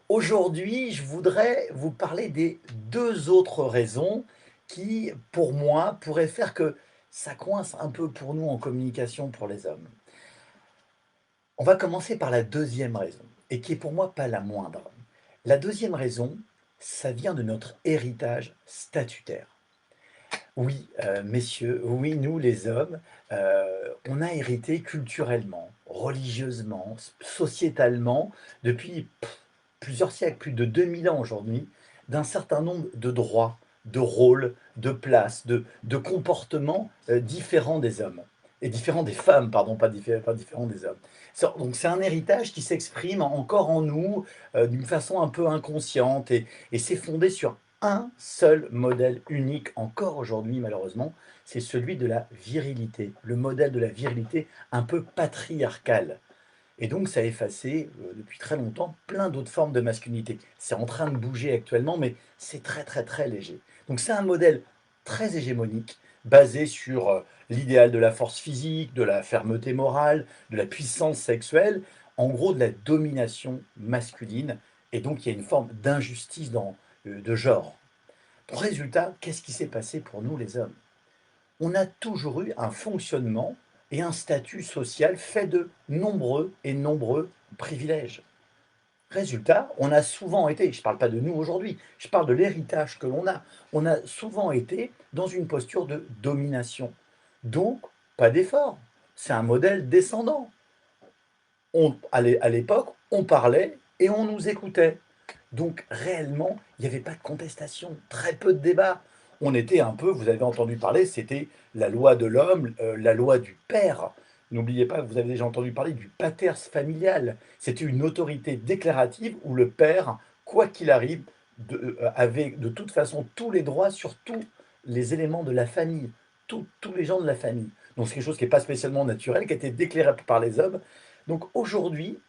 Aujourd'hui, je voudrais vous parler des 2 autres raisons qui, pour moi, pourraient faire que ça coince un peu pour nous en communication pour les hommes. On va commencer par la deuxième raison et qui est pour moi pas la moindre. La deuxième raison, ça vient de notre héritage statutaire. Oui, messieurs, oui, nous les hommes, on a hérité culturellement, religieusement, sociétalement, depuis plusieurs siècles, plus de 2000 ans aujourd'hui, d'un certain nombre de droits, de rôles, de places, de comportements différents des hommes. Et différents des femmes, pardon, pas différents des hommes. Donc c'est un héritage qui s'exprime encore en nous d'une façon un peu inconsciente et c'est fondé sur un seul modèle unique encore aujourd'hui malheureusement, c'est celui de la virilité, le modèle de la virilité un peu patriarcale. Et donc ça a effacé, depuis très longtemps, plein d'autres formes de masculinité. C'est en train de bouger actuellement, mais c'est très, très, très léger. Donc c'est un modèle très hégémonique, basé sur, l'idéal de la force physique, de la fermeté morale, de la puissance sexuelle, en gros de la domination masculine et donc il y a une forme d'injustice de genre. Résultat, qu'est-ce qui s'est passé pour nous les hommes? On a toujours eu un fonctionnement et un statut social fait de nombreux et nombreux privilèges. Résultat, on a souvent été, je ne parle pas de nous aujourd'hui, je parle de l'héritage que l'on a souvent été dans une posture de domination. Donc, pas d'effort. C'est un modèle descendant. À l'époque, on parlait et on nous écoutait. Donc réellement, il n'y avait pas de contestation, très peu de débats. On était un peu, vous avez entendu parler, c'était la loi de l'homme, la loi du père. N'oubliez pas, vous avez déjà entendu parler du pater familial. C'était une autorité déclarative où le père, quoi qu'il arrive, avait de toute façon tous les droits sur tous les éléments de la famille, tous les gens de la famille. Donc c'est quelque chose qui n'est pas spécialement naturel, qui a été déclaré par les hommes. Donc aujourd'hui,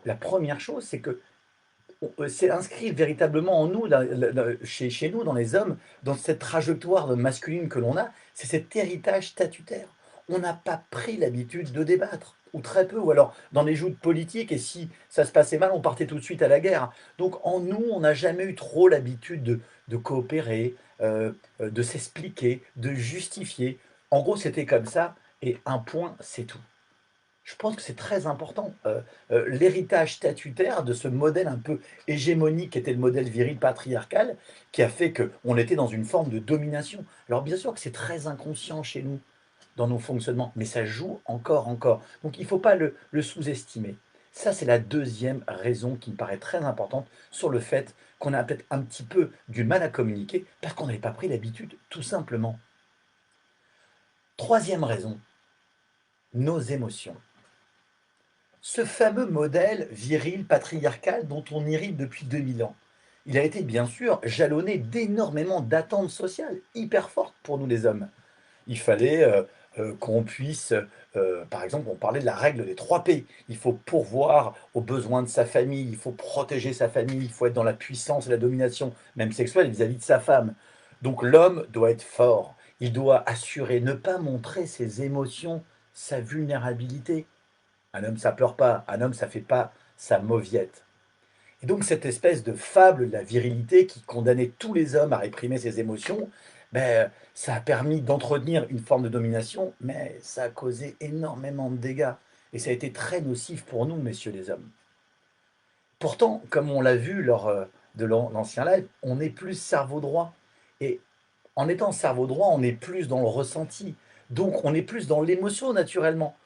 la première chose, c'est que c'est inscrit véritablement en nous, chez nous, dans les hommes, dans cette trajectoire de masculine que l'on a, c'est cet héritage statutaire. On n'a pas pris l'habitude de débattre, ou très peu, ou alors dans les joutes politiques, et si ça se passait mal, on partait tout de suite à la guerre. Donc en nous, on n'a jamais eu trop l'habitude de coopérer, de s'expliquer, de justifier. En gros, c'était comme ça, et un point, c'est tout. Je pense que c'est très important. L'héritage statutaire de ce modèle un peu hégémonique qui était le modèle viril patriarcal, qui a fait qu'on était dans une forme de domination. Alors bien sûr que c'est très inconscient chez nous, dans nos fonctionnements, mais ça joue encore. Donc il ne faut pas le sous-estimer. Ça, c'est la deuxième raison qui me paraît très importante sur le fait qu'on a peut-être un petit peu du mal à communiquer parce qu'on n'avait pas pris l'habitude, tout simplement. Troisième raison, nos émotions. Ce fameux modèle viril, patriarcal dont on hérite depuis 2000 ans, il a été bien sûr jalonné d'énormément d'attentes sociales hyper fortes pour nous les hommes. Il fallait qu'on puisse, par exemple, on parlait de la règle des 3 P. Il faut pourvoir aux besoins de sa famille, il faut protéger sa famille, il faut être dans la puissance et la domination, même sexuelle, vis-à-vis de sa femme. Donc l'homme doit être fort, il doit assurer, ne pas montrer ses émotions, sa vulnérabilité. Un homme, ça pleure pas. Un homme, ça fait pas sa mauviette. Et donc, cette espèce de fable de la virilité qui condamnait tous les hommes à réprimer ses émotions, ben, ça a permis d'entretenir une forme de domination, mais ça a causé énormément de dégâts. Et ça a été très nocif pour nous, messieurs les hommes. Pourtant, comme on l'a vu lors de l'ancien live, on est plus cerveau droit. Et en étant cerveau droit, on est plus dans le ressenti. Donc, on est plus dans l'émotion naturellement.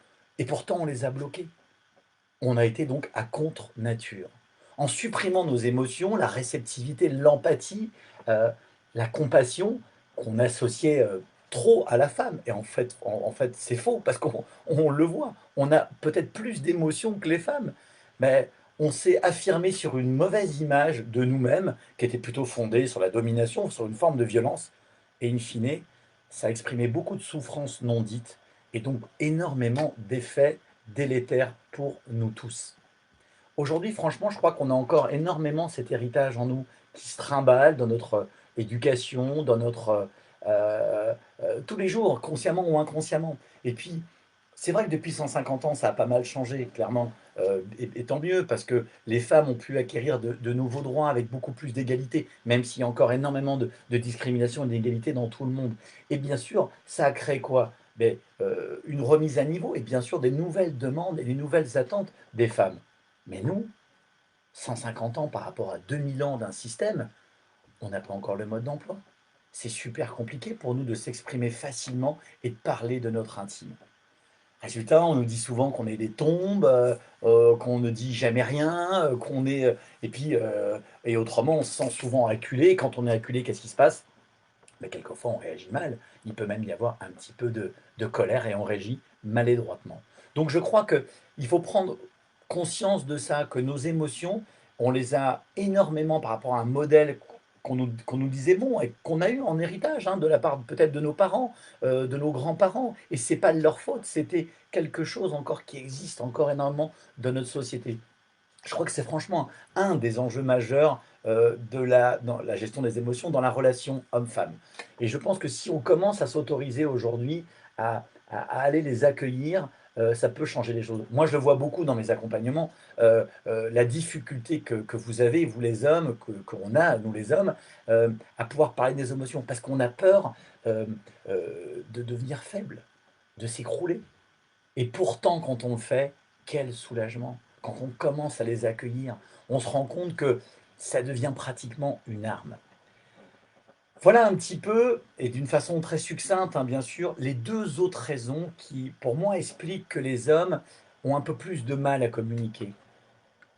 Et pourtant, on les a bloqués. On a été donc à contre-nature. En supprimant nos émotions, la réceptivité, l'empathie, heu, la compassion qu'on associait, trop à la femme et en fait, c'est faux parce qu'on le voit. On a peut-être plus d'émotions que les femmes, mais on s'est affirmé sur une mauvaise image de nous-mêmes qui était plutôt fondée sur la domination, sur une forme de violence et in fine, ça a exprimé beaucoup de souffrances non dites et donc énormément d'effets délétère pour nous tous. Aujourd'hui, franchement, je crois qu'on a encore énormément cet héritage en nous qui se trimballe dans notre éducation, dans notre tous les jours, consciemment ou inconsciemment. Et puis, c'est vrai que depuis 150 ans, ça a pas mal changé, clairement. et tant mieux, parce que les femmes ont pu acquérir de nouveaux droits avec beaucoup plus d'égalité, même s'il y a encore énormément de discrimination et d'inégalité dans tout le monde. Et bien sûr, ça a créé quoi? Ben, une remise à niveau et bien sûr des nouvelles demandes et des nouvelles attentes des femmes. Mais nous, 150 ans par rapport à 2000 ans d'un système, on n'a pas encore le mode d'emploi. C'est super compliqué pour nous de s'exprimer facilement et de parler de notre intime. Résultat, on nous dit souvent qu'on est des tombes, qu'on ne dit jamais rien, qu'on est, et puis, et autrement, on se sent souvent acculé. Quand on est acculé, qu'est-ce qui se passe? Ben, quelquefois, on réagit mal. Il peut même y avoir un petit peu de colère et on réagit maladroitement. Donc je crois qu'il faut prendre conscience de ça, que nos émotions, on les a énormément par rapport à un modèle qu'on nous disait bon et qu'on a eu en héritage, hein, de la part peut-être de nos parents, de nos grands-parents. Et c'est pas de leur faute, c'était quelque chose encore qui existe encore énormément dans notre société. Je crois que c'est franchement un des enjeux majeurs dans la gestion des émotions dans la relation homme-femme. Et je pense que si on commence à s'autoriser aujourd'hui à aller les accueillir, ça peut changer les choses. Moi, je le vois beaucoup dans mes accompagnements, la difficulté que vous avez, vous les hommes, qu'on a, nous les hommes, à pouvoir parler des émotions, parce qu'on a peur de devenir faible, de s'écrouler. Et pourtant, quand on le fait, quel soulagement! Quand on commence à les accueillir, on se rend compte que ça devient pratiquement une arme. Voilà un petit peu, et d'une façon très succincte, hein, bien sûr, les deux autres raisons qui, pour moi, expliquent que les hommes ont un peu plus de mal à communiquer.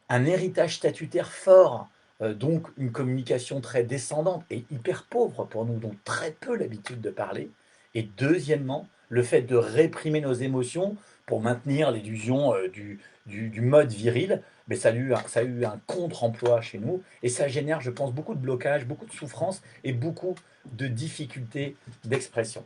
Un héritage statutaire fort, donc une communication très descendante et hyper pauvre pour nous, donc très peu l'habitude de parler. Et deuxièmement, le fait de réprimer nos émotions pour maintenir l'illusion du mode viril, mais ça a eu un contre-emploi chez nous et ça génère, je pense, beaucoup de blocages, beaucoup de souffrances et beaucoup de difficultés d'expression.